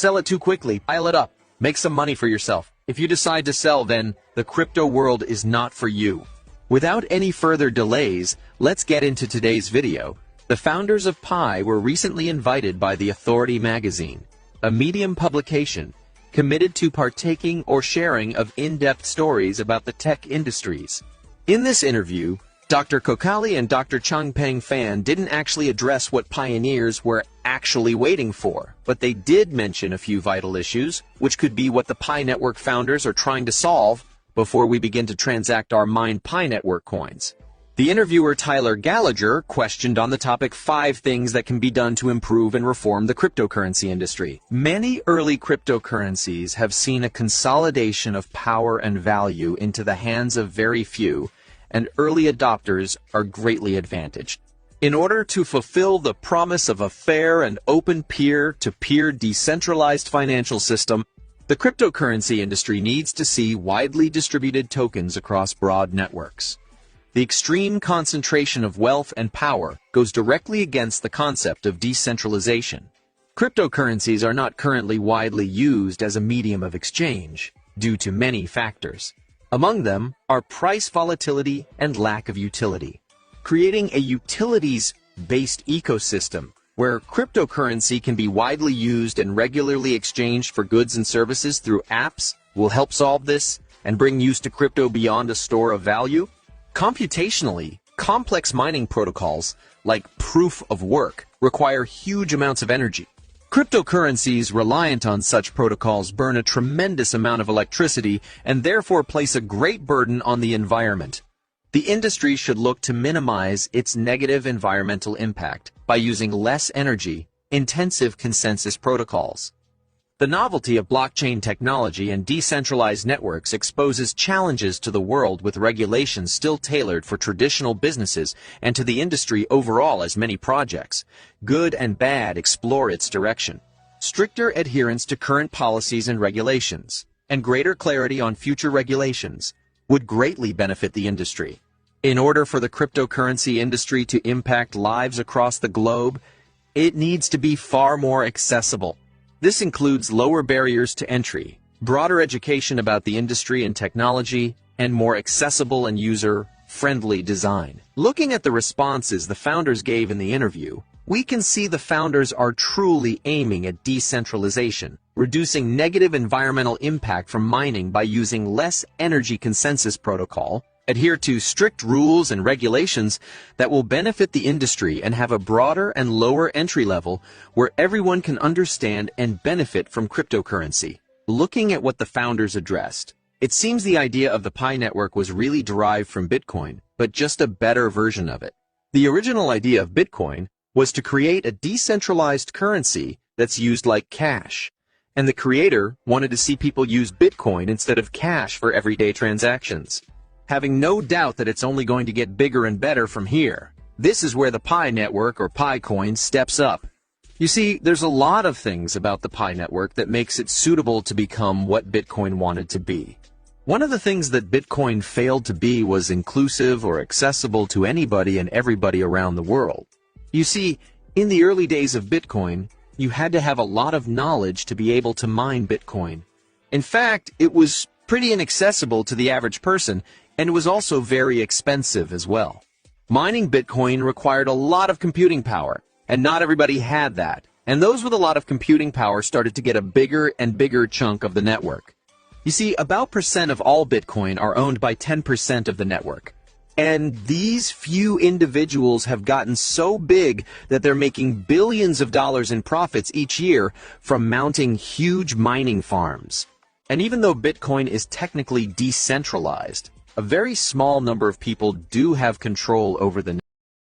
sell it too quickly. Pile it up. Make some money for yourself. If you decide to sell, then the crypto world is not for you. Without any further delays, let's get into today's video. The founders of Pi were recently invited by The Authority magazine, a Medium publication committed to partaking or sharing of in-depth stories about the tech industries. In this interview, Dr. Kokali and Dr. Changpeng Fan didn't actually address what pioneers were actually waiting for, but they did mention a few vital issues, which could be what the Pi Network founders are trying to solve before we begin to transact our mined Pi Network coins. The interviewer Tyler Gallagher questioned on the topic 5 things that can be done to improve and reform the cryptocurrency industry. Many early cryptocurrencies have seen a consolidation of power and value into the hands of very few, and early adopters are greatly advantaged. In order to fulfill the promise of a fair and open peer-to-peer decentralized financial system, the cryptocurrency industry needs to see widely distributed tokens across broad networks. The extreme concentration of wealth and power goes directly against the concept of decentralization. Cryptocurrencies are not currently widely used as a medium of exchange due to many factors. Among them are price volatility and lack of utility. Creating a utilities-based ecosystem where cryptocurrency can be widely used and regularly exchanged for goods and services through apps will help solve this and bring use to crypto beyond a store of value. Computationally, complex mining protocols like proof of work require huge amounts of energy. Cryptocurrencies reliant on such protocols burn a tremendous amount of electricity and therefore place a great burden on the environment. The industry should look to minimize its negative environmental impact by using less energy-intensive consensus protocols. The novelty of blockchain technology and decentralized networks exposes challenges to the world with regulations still tailored for traditional businesses and to the industry overall as many projects, good and bad, explore its direction. Stricter adherence to current policies and regulations, and greater clarity on future regulations, would greatly benefit the industry. In order for the cryptocurrency industry to impact lives across the globe, it needs to be far more accessible. This includes lower barriers to entry, broader education about the industry and technology, and more accessible and user-friendly design. Looking at the responses the founders gave in the interview, we can see the founders are truly aiming at decentralization, reducing negative environmental impact from mining by using less energy consensus protocol, adhere to strict rules and regulations that will benefit the industry, and have a broader and lower entry level where everyone can understand and benefit from cryptocurrency. Looking at what the founders addressed, it seems the idea of the Pi Network was really derived from Bitcoin, but just a better version of it. The original idea of Bitcoin was to create a decentralized currency that's used like cash, and the creator wanted to see people use Bitcoin instead of cash for everyday transactions. Having no doubt that it's only going to get bigger and better from here. This is where the Pi Network, or Pi Coin, steps up. You see, there's a lot of things about the Pi Network that makes it suitable to become what Bitcoin wanted to be. One of the things that Bitcoin failed to be was inclusive or accessible to anybody and everybody around the world. You see, in the early days of Bitcoin, you had to have a lot of knowledge to be able to mine Bitcoin. In fact, it was pretty inaccessible to the average person, and it was also very expensive as well. Mining Bitcoin required a lot of computing power, and not everybody had that. And those with a lot of computing power started to get a bigger and bigger chunk of the network. You see, about percent of all Bitcoin are owned by 10% of the network. And these few individuals have gotten so big that they're making billions of dollars in profits each year from mounting huge mining farms. And even though Bitcoin is technically decentralized, a very small number of people do have control over the